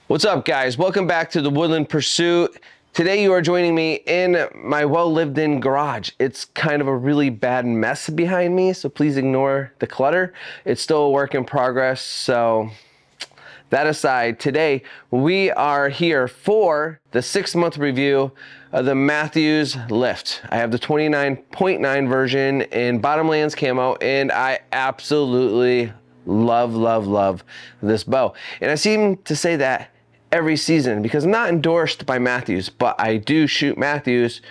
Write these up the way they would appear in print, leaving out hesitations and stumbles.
What's up, guys? Welcome back to the Woodland Pursuit. Today you are joining me in my well-lived-in garage. It's kind of a really bad mess behind me, so please ignore the clutter. It's still a work in progress, so that aside, today we are here for the 6-month review of the Mathews Lift. I have the 29.9 version in Bottomlands camo, and I absolutely love this bow. And I seem to say that every season because I'm not endorsed by Mathews, but I do shoot Mathews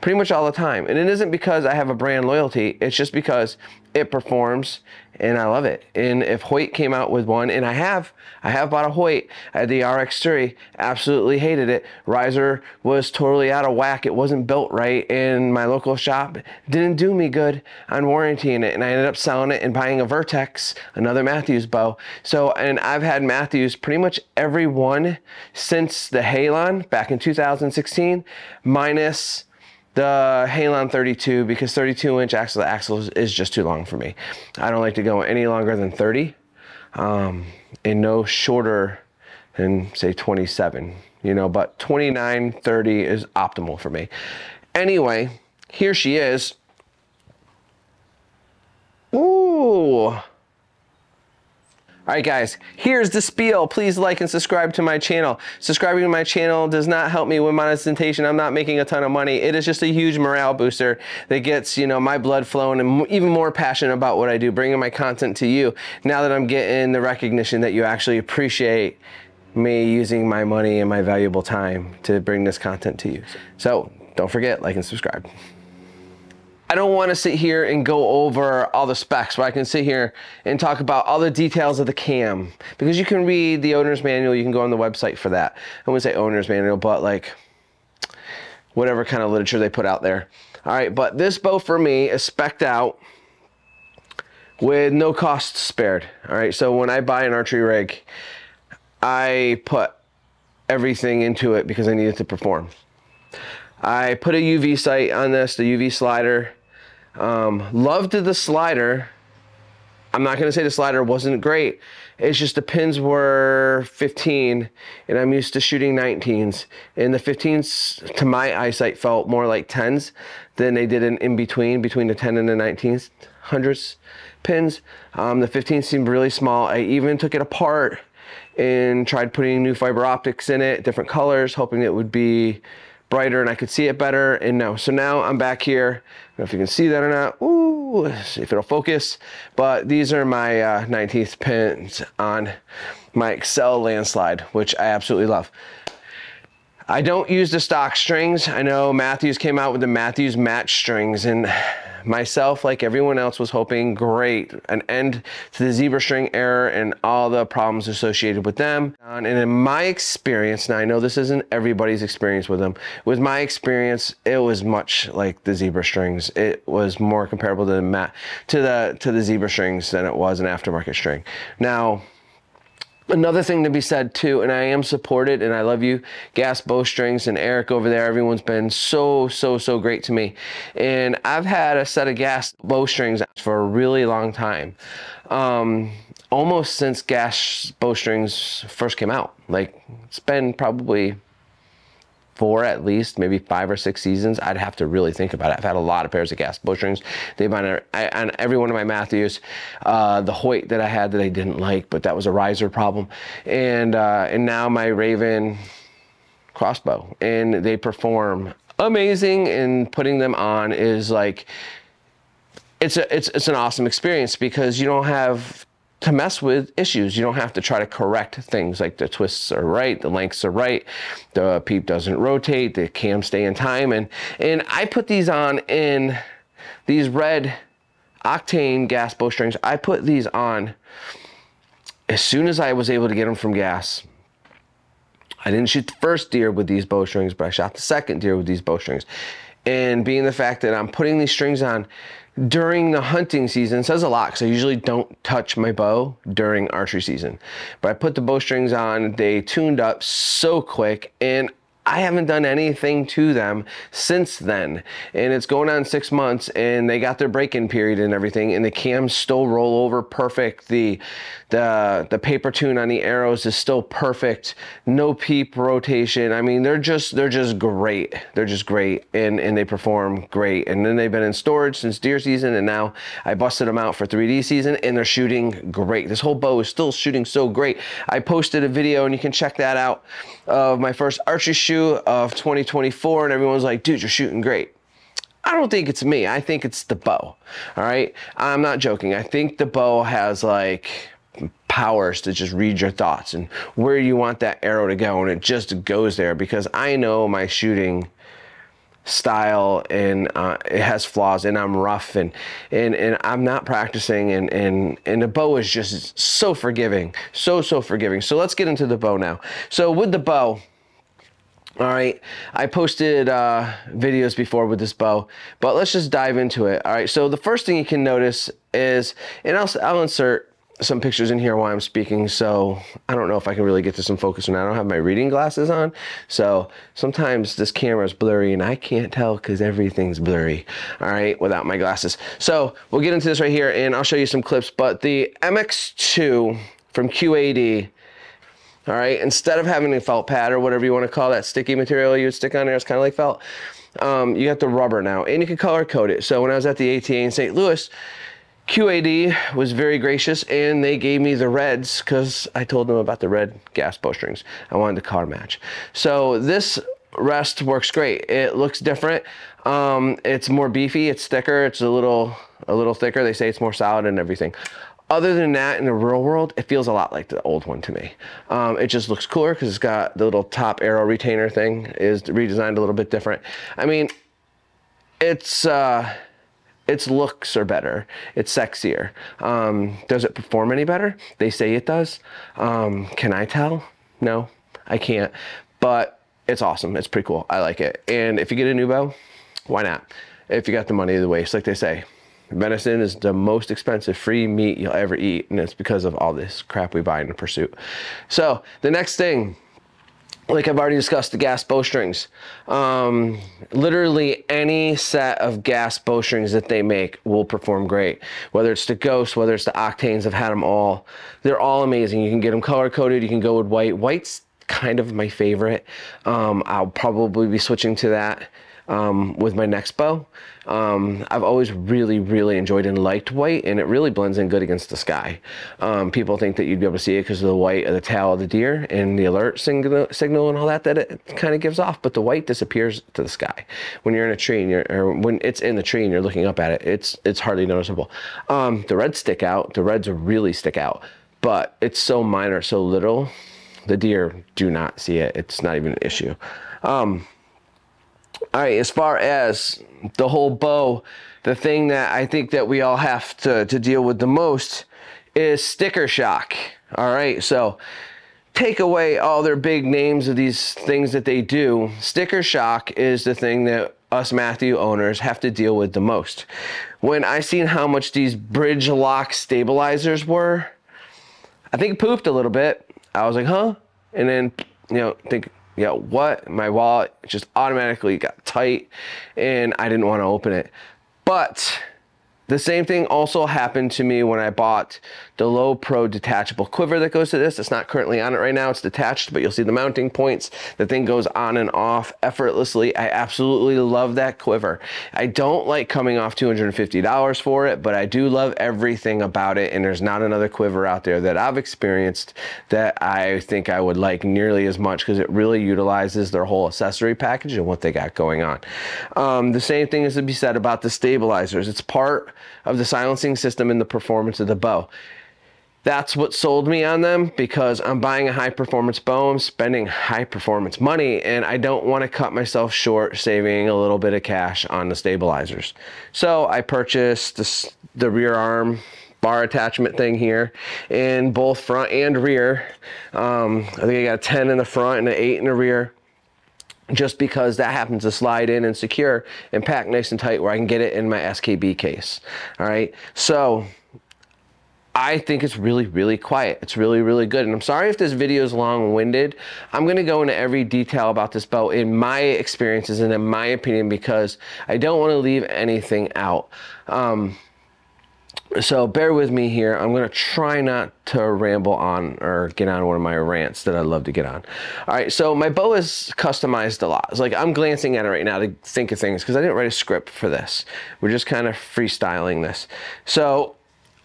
pretty much all the time. And it isn't because I have a brand loyalty, it's just because it performs and I love it. And if Hoyt came out with one, and I have bought a Hoyt, I had the RX30, absolutely hated it. Riser was totally out of whack, it wasn't built right, and my local shop didn't do me good on warrantying it, and I ended up selling it and buying a Vertex, another Mathews bow. So, and I've had Mathews pretty much every one since the Halon back in 2016, minus the Halon 32, because 32-inch axle to axle is just too long for me. I don't like to go any longer than 30, and no shorter than say 27, you know, but 29, 30 is optimal for me. Anyway, here she is. Ooh. All right, guys, here's the spiel. Please like and subscribe to my channel. Subscribing to my channel does not help me with monetization. I'm not making a ton of money. It is just a huge morale booster that gets, you know, my blood flowing and even more passionate about what I do, bringing my content to you. Now that I'm getting the recognition that you actually appreciate me using my money and my valuable time to bring this content to you. So don't forget, like and subscribe. I don't want to sit here and go over all the specs, but I can sit here and talk about all the details of the cam, because you can read the owner's manual. You can go on the website for that. I wouldn't say owner's manual, but like whatever kind of literature they put out there. All right, but this bow for me is spec'd out with no cost spared. All right, so when I buy an archery rig, I put everything into it because I need it to perform. I put a UV sight on this, the UV slider. Loved the slider. I'm not gonna say the slider wasn't great. It's just the pins were 15 and I'm used to shooting 19s. And the 15s to my eyesight felt more like 10s than they did in between the 10 and the 19s, hundreds pins. The 15s seemed really small. I even took it apart and tried putting new fiber optics in it, different colors, hoping it would be brighter and I could see it better, and no. So now I'm back here. I don't know if you can see that or not. Ooh, see if it'll focus. But these are my 19th pins on my AXCELL LANDSLYDE, which I absolutely love. I don't use the stock strings. I know Mathews came out with the Mathews match strings, and myself, like everyone else, was hoping an end to the zebra string error and all the problems associated with them. And in my experience, now I know this isn't everybody's experience with them, with my experience, it was much like the zebra strings. It was more comparable to the zebra strings than it was an aftermarket string. Now, another thing to be said too, and I am supported, and I love you, Gas Bowstrings and Eric over there. Everyone's been so great to me. And I've had a set of Gas Bowstrings for a really long time. Almost since Gas Bowstrings first came out. Like, it's been probably 4 at least, maybe 5 or 6 seasons. I'd have to really think about it. I've had a lot of pairs of Gas Bowstrings. They've been on every one of my Mathews. The Hoyt that I had that I didn't like, but that was a riser problem. And now my Raven crossbow, and they perform amazing. And putting them on is like, it's an awesome experience because you don't have to mess with issues. You don't have to try to correct things like the twists are right, the lengths are right, the peep doesn't rotate, the cams stay in time. And I put these on in these red octane Gas Bowstrings. I put these on as soon as I was able to get them from Gas. I didn't shoot the first deer with these bowstrings, but I shot the second deer with these bowstrings. And being the fact that I'm putting these strings on during the hunting season says a lot, because I usually don't touch my bow during archery season. But I put the bowstrings on, they tuned up so quick, and I haven't done anything to them since then. And it's going on 6 months, and they got their break-in period and everything, and the cams still roll over perfect. The The paper tune on the arrows is still perfect. No peep rotation. I mean, they're just great. They're just great, and they perform great. And then they've been in storage since deer season, and now I busted them out for 3D season, and they're shooting great. This whole bow is still shooting so great. I posted a video, and you can check that out, of my first archery shoot of 2024, and everyone's like, dude, you're shooting great. I don't think it's me. I think it's the bow. All right. I'm not joking. I think the bow has like powers to just read your thoughts and where you want that arrow to go. And it just goes there, because I know my shooting style, and it has flaws, and I'm rough, and I'm not practicing, and the bow is just so forgiving. So forgiving. So let's get into the bow now. So with the bow, all right, I posted videos before with this bow, but let's just dive into it. All right, so the first thing you can notice is, and I'll insert some pictures in here while I'm speaking, so I don't know if I can really get this in focus, and I don't have my reading glasses on, so sometimes this camera is blurry and I can't tell because everything's blurry, all right, without my glasses. So we'll get into this right here, and I'll show you some clips. But the MX2 from QAD, all right, instead of having a felt pad or whatever you want to call that sticky material you would stick on there, it's kind of like felt, you got the rubber now, and you can color code it. So when I was at the ATA in St. Louis, QAD was very gracious, and they gave me the reds because I told them about the red gas bowstrings. I wanted the color match. So this rest works great. It looks different. It's more beefy, it's thicker, it's a little thicker. They say it's more solid and everything. Other than that, in the real world, it feels a lot like the old one to me. It just looks cooler because it's got the little top arrow retainer thing is redesigned a little bit different. I mean, its looks are better. It's sexier. Does it perform any better? They say it does. Can I tell? No, I can't. But it's awesome. It's pretty cool. I like it. And if you get a new bow, why not? If you got the money to waste, like they say. Venison is the most expensive free meat you'll ever eat, and it's because of all this crap we buy in the pursuit. So the next thing, like I've already discussed, the gas bowstrings. Literally any set of gas bowstrings that they make will perform great. Whether it's the Ghost, whether it's the Octanes, I've had them all. They're all amazing. You can get them color coded. You can go with white. White's kind of my favorite. I'll probably be switching to that with my next bow. I've always really enjoyed and liked white, and it really blends in good against the sky. People think that you'd be able to see it because of the white of the tail of the deer and the alert signal and all that it kind of gives off, but the white disappears to the sky. When you're in a tree, and or when it's in the tree and you're looking up at it, it's hardly noticeable. The reds stick out. The reds really stick out, but it's so minor, so little, the deer do not see it. It's not even an issue. All right, as far as the whole bow, the thing that I think that we all have to deal with the most is sticker shock. All right, so take away all their big names of these things that they do. Sticker shock is the thing that us Mathews owners have to deal with the most. When I seen how much these bridge lock stabilizers were, I think pooped a little bit. I was like, huh? And then, think, what? My wallet just automatically got tight and I didn't want to open it. But the same thing also happened to me when I bought the Low Pro detachable quiver that goes to this. It's not currently on it right now. It's detached, but you'll see the mounting points. The thing goes on and off effortlessly. I absolutely love that quiver. I don't like coming off $250 for it, but I do love everything about it, and there's not another quiver out there that I've experienced that I think I would like nearly as much, because it really utilizes their whole accessory package and what they got going on. The same thing is to be said about the stabilizers. It's part of the silencing system and the performance of the bow. That's what sold me on them, because I'm buying a high performance bow, I'm spending high performance money, and I don't want to cut myself short saving a little bit of cash on the stabilizers. So I purchased the rear arm bar attachment thing here in both front and rear. I think I got a 10 in the front and an 8 in the rear, just because that happens to slide in and secure and pack nice and tight where I can get it in my SKB case. All right, so I think it's really quiet. It's really good. And I'm sorry if this video is long-winded. I'm gonna go into every detail about this bow in my experiences and in my opinion, because I don't want to leave anything out. So bear with me here. I'm gonna try not to ramble on or get on one of my rants that I love to get on. All right, so my bow is customized a lot. It's like I'm glancing at it right now to think of things because I didn't write a script for this. We're just kind of freestyling this. So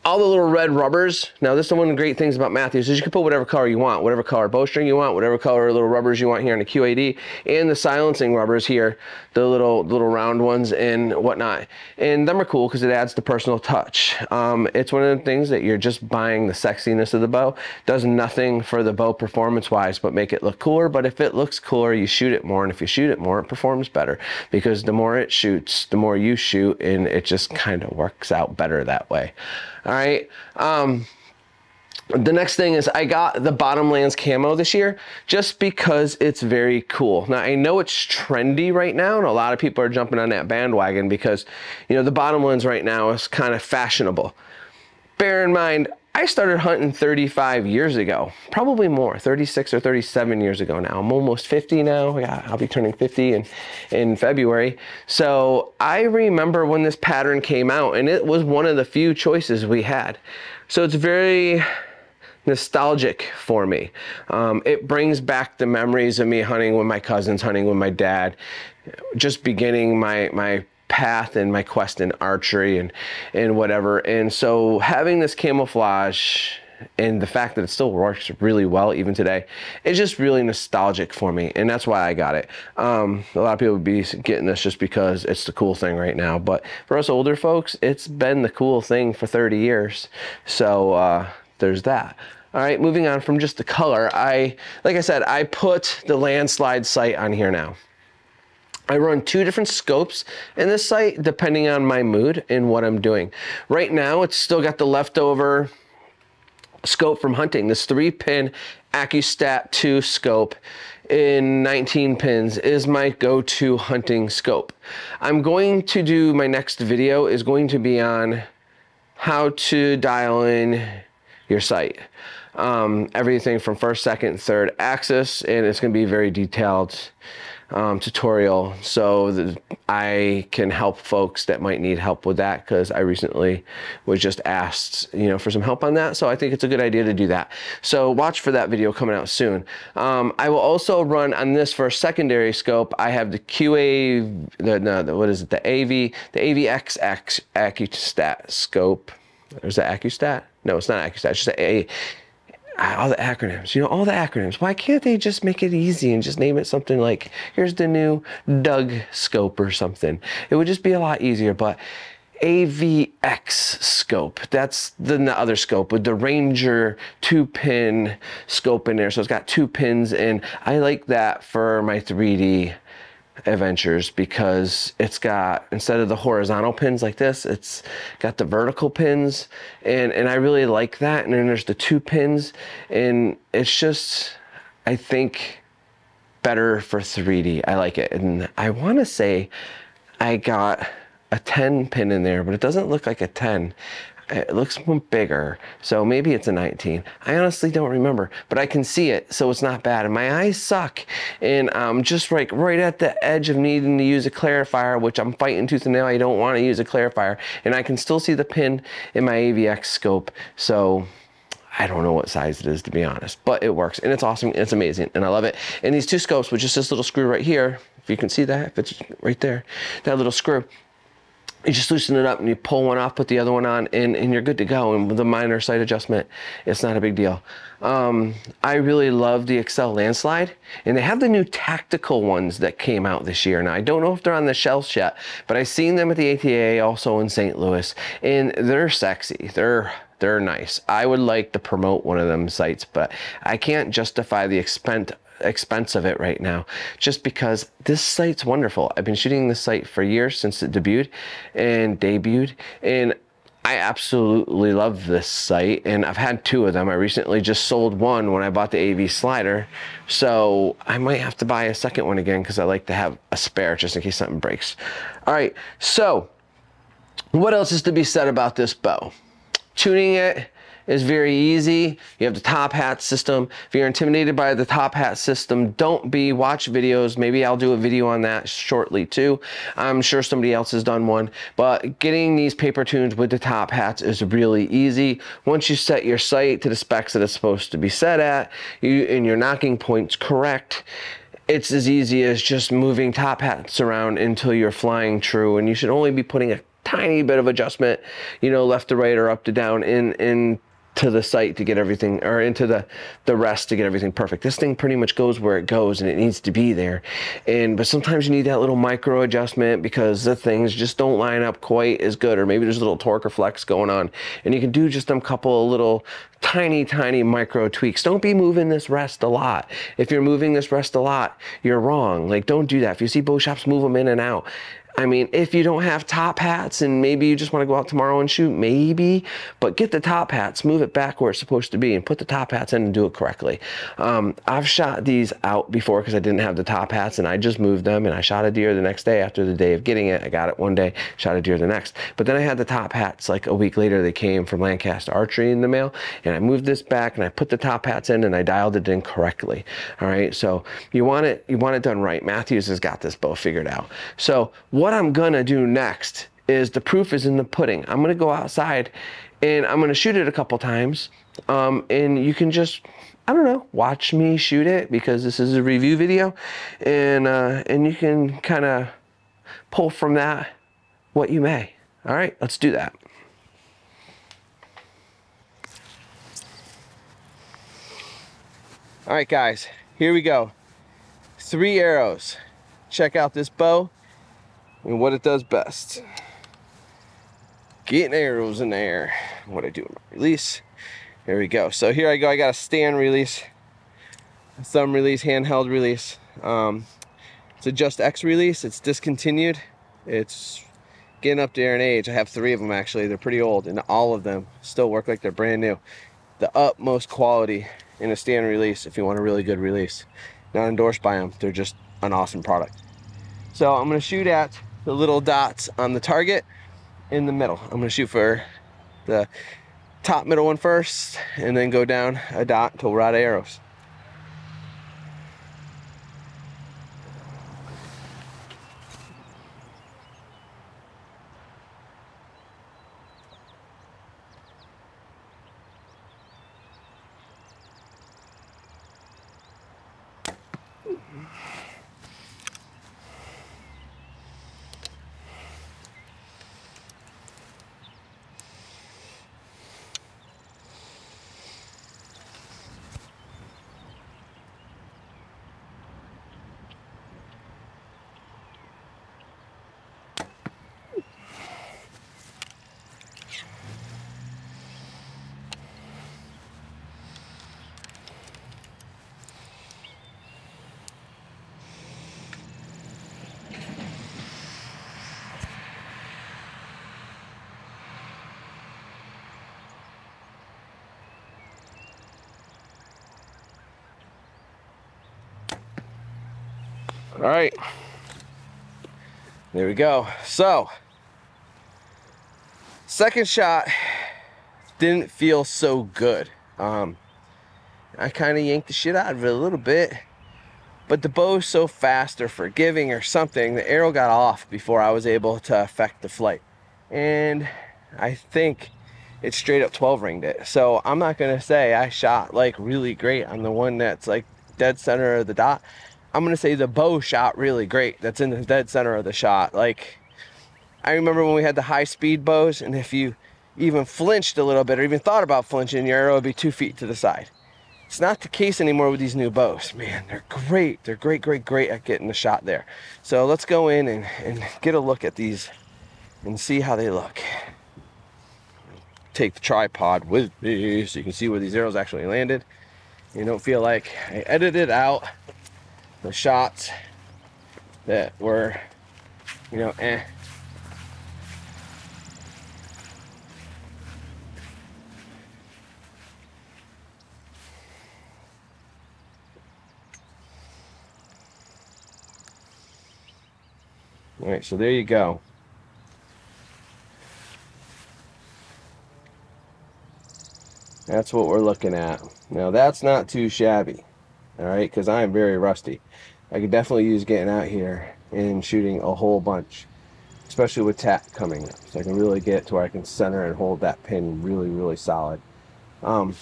all the little red rubbers. Now this is one of the great things about Mathews is you can put whatever color you want, whatever color bowstring you want, whatever color little rubbers you want here on the QAD, and the silencing rubbers here, the little round ones and whatnot. And them are cool because it adds the personal touch. It's one of the things that you're just buying the sexiness of the bow. Does nothing for the bow performance-wise but make it look cooler. But if it looks cooler, you shoot it more, and if you shoot it more, it performs better because the more it shoots, the more you shoot, and it just kind of works out better that way. All right. The next thing is I got the Bottomlands camo this year just because it's very cool. Now I know it's trendy right now and a lot of people are jumping on that bandwagon because, you know, the Bottomlands right now is kind of fashionable. Bear in mind, I started hunting 35 years ago, probably more, 36 or 37 years ago now. I'm almost 50 now. I'll be turning 50 in February. So I remember when this pattern came out and it was one of the few choices we had. So it's very nostalgic for me. It brings back the memories of me hunting with my cousins, hunting with my dad, just beginning my path and my quest in archery and whatever. And so having this camouflage and the fact that it still works really well even today, it's just really nostalgic for me, and that's why I got it. A lot of people would be getting this just because it's the cool thing right now, but for us older folks, it's been the cool thing for 30 years. So there's that. All right, moving on from just the color, like I said, I put the LANDSLYDE sight on here now. I run 2 different scopes in this sight depending on my mood and what I'm doing. Right now, it's still got the leftover scope from hunting. This 3-pin AccuStat 2 scope in 19 pins is my go-to hunting scope. I'm going to do, my next video is going to be on how to dial in your sight. Everything from first, second, third axis, and it's going to be very detailed tutorial so that I can help folks that might need help with that, because I recently was just asked, you know, for some help on that. So I think it's a good idea to do that. So watch for that video coming out soon. I will also run on this for a secondary scope. I have the what is it? The AVX AccuStat scope. Is that AccuStat? No, it's not AccuStat. It's just all the acronyms, you know, all the acronyms. Why can't they just make it easy and just name it something like, here's the new Doug scope or something? It would just be a lot easier. But AVX scope, that's the other scope with the Ranger 2-pin scope in there. So it's got 2 pins, and I like that for my 3D adventures because it's got, instead of the horizontal pins like this, it's got the vertical pins, and I really like that. And then there's the 2 pins, and it's just, I think, better for 3D. I like it. And I want to say I got a 10 pin in there, but it doesn't look like a 10. It looks bigger, so maybe it's a 19. I honestly don't remember, but I can see it, so it's not bad. And my eyes suck, and I'm just right at the edge of needing to use a clarifier, which I'm fighting tooth and nail. I don't want to use a clarifier, and I can still see the pin in my AVX scope, so I don't know what size it is, to be honest, but it works, and it's awesome, and it's amazing, and I love it. And these 2 scopes with just this little screw right here, if you can see that, if it's right there, that little screw, you just loosen it up and you pull one off, put the other one on, and you're good to go. And with a minor sight adjustment, it's not a big deal. I really love the AXCELL LANDSLYDE, and they have the new tactical ones that came out this year. Now, I don't know if they're on the shelves yet, but I've seen them at the ATA, also in St. Louis, and they're sexy. They're nice. I would like to promote one of them sights, but I can't justify the expense of it right now, just because this sight's wonderful. I've been shooting this sight for years, since it debuted, and I absolutely love this sight, and I've had 2 of them. I recently just sold one when I bought the AV slider, so I might have to buy a second one again because I like to have a spare just in case something breaks. All right, so what else is to be said about this bow? Tuning it is very easy. You have the TOPHATS system. If you're intimidated by the TOPHATS system, don't be. Watch videos. Maybe I'll do a video on that shortly too. I'm sure somebody else has done one, but getting these paper tunes with the TOPHATS is really easy. Once you set your sight to the specs that it's supposed to be set at, and your knocking point's correct, it's as easy as just moving TOPHATS around until you're flying true, and you should only be putting a tiny bit of adjustment, you know, left to right or up to down in to the sight to get everything, or into the rest to get everything perfect. This thing pretty much goes where it goes, and it needs to be there. But sometimes you need that little micro adjustment because the things just don't line up quite as good, or maybe there's a little torque or flex going on, and you can do just a couple of little tiny micro tweaks. Don't be moving this rest a lot. If you're moving this rest a lot, you're wrong. Like, don't do that. If you see bow shops move them in and out, I mean, if you don't have TOPHATS and maybe you just want to go out tomorrow and shoot, maybe, but get the TOPHATS, move it back where it's supposed to be, and put the TOPHATS in and do it correctly. I've shot these out before because I didn't have the TOPHATS, and I just moved them, and I shot a deer the next day after the day of getting it. I got it one day, shot a deer the next. But then I had the TOPHATS like a week later. They came from Lancaster Archery in the mail, and I moved this back and I put the TOPHATS in and I dialed it in correctly. All right, so you want it done right. Mathews has got this bow figured out. So what I'm gonna do next is, the proof is in the pudding. I'm gonna go outside and I'm gonna shoot it a couple times, and you can just, I don't know, watch me shoot it because this is a review video, and you can kind of pull from that what you may. All right, let's do that. All right, guys, here we go. 3 arrows. Check out this bow and what it does best. Getting arrows in the air. What I do in my release. Here we go. So here I go. I got a stand release, a thumb release, handheld release. It's a Just X release. It's discontinued. It's getting up there in age. I have 3 of them actually. They're pretty old, and all of them still work like they're brand new. The utmost quality in a stand release if you want a really good release. Not endorsed by them. They're just an awesome product. So I'm going to shoot at the little dots on the target in the middle. I'm going to shoot for the top middle one first, and then go down a dot until we're out of arrows. All right, there we go. So, second shot didn't feel so good. I kind of yanked the shit out of it a little bit, but the bow's so fast or forgiving or something, the arrow got off before I was able to affect the flight. And I think it straight up 12 ringed it. So I'm not gonna say I shot like really great on the one that's like dead center of the dot. I'm gonna say the bow shot really great. That's in the dead center of the shot. Like, I remember when we had the high speed bows, and if you even flinched a little bit or even thought about flinching, your arrow would be 2 feet to the side. It's not the case anymore with these new bows. Man, they're great. They're great at getting the shot there. So let's go in and get a look at these and see how they look. Take the tripod with me so you can see where these arrows actually landed. You don't feel like I edited out the shots that were, you know, eh. All right, so there you go. That's what we're looking at. Now that's not too shabby, all right, because I am very rusty. I could definitely use getting out here and shooting a whole bunch, especially with tap coming up, so I can really get to where I can center and hold that pin really, really solid. All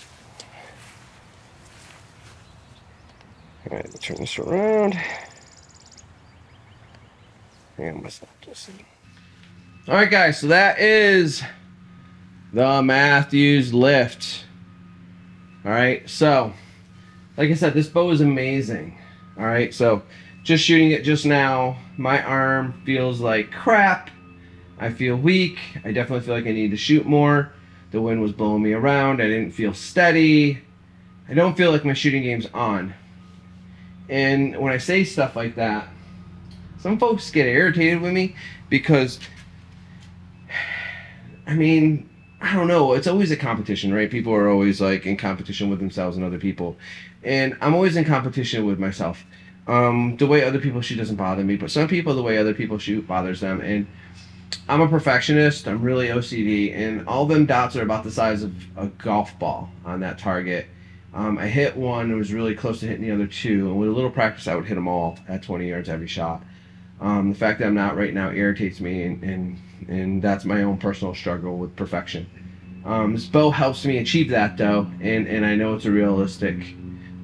right, turn this around. And let's stop this. All right, guys, so that is the Mathews Lift. All right, so like I said, this bow is amazing. All right, so just shooting it just now, my arm feels like crap. I feel weak. I definitely feel like I need to shoot more. The wind was blowing me around. I didn't feel steady. I don't feel like my shooting game's on. And when I say stuff like that, some folks get irritated with me because, I mean, I don't know, it's always a competition, right? People are always like in competition with themselves and other people. And I'm always in competition with myself. The way other people shoot doesn't bother me, but some people, the way other people shoot bothers them. And I'm a perfectionist, I'm really OCD, and all them dots are about the size of a golf ball on that target. I hit one, it was really close to hitting the other two, and with a little practice I would hit them all at 20 yards every shot. The fact that I'm not right now irritates me, and that's my own personal struggle with perfection. This bow helps me achieve that though, and I know it's a realistic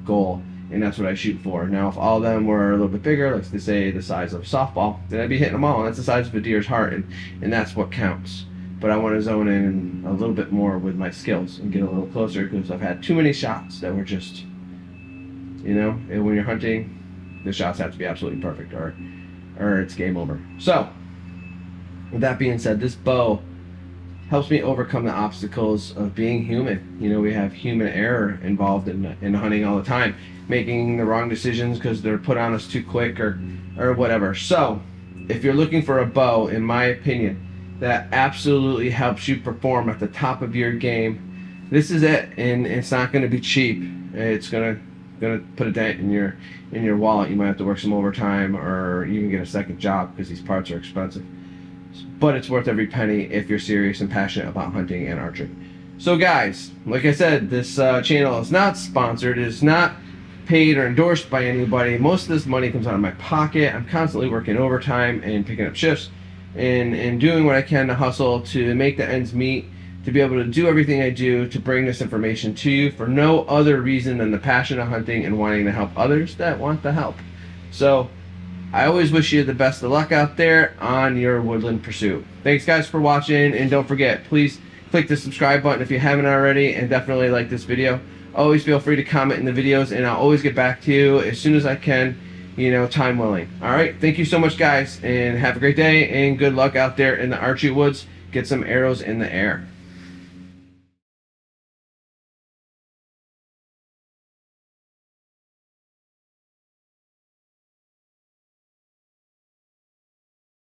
goal, and that's what I shoot for. Now if all of them were a little bit bigger, like they say the size of a softball, then I'd be hitting them all, and that's the size of a deer's heart, and that's what counts. But I want to zone in a little bit more with my skills and get a little closer, because I've had too many shots that were just, you know, and when you're hunting, the shots have to be absolutely perfect, or it's game over. So with that being said, this bow helps me overcome the obstacles of being human. You know, we have human error involved in hunting all the time, making the wrong decisions because they're put on us too quick or whatever. So if you're looking for a bow, in my opinion, that absolutely helps you perform at the top of your game, this is it. And it's not going to be cheap. It's gonna put a dent in your wallet. You might have to work some overtime or even get a second job because these parts are expensive. But it's worth every penny if you're serious and passionate about hunting and archery. So guys, like I said, this channel is not sponsored, it's not paid or endorsed by anybody. Most of this money comes out of my pocket. I'm constantly working overtime and picking up shifts and doing what I can to hustle to make the ends meet, to be able to do everything I do to bring this information to you for no other reason than the passion of hunting and wanting to help others that want the help. So I always wish you the best of luck out there on your woodland pursuit. Thanks guys for watching, and don't forget, please click the subscribe button if you haven't already, and definitely like this video. Always feel free to comment in the videos, and I'll always get back to you as soon as I can, you know, time willing. Alright, thank you so much guys, and have a great day, and good luck out there in the archery woods. Get some arrows in the air.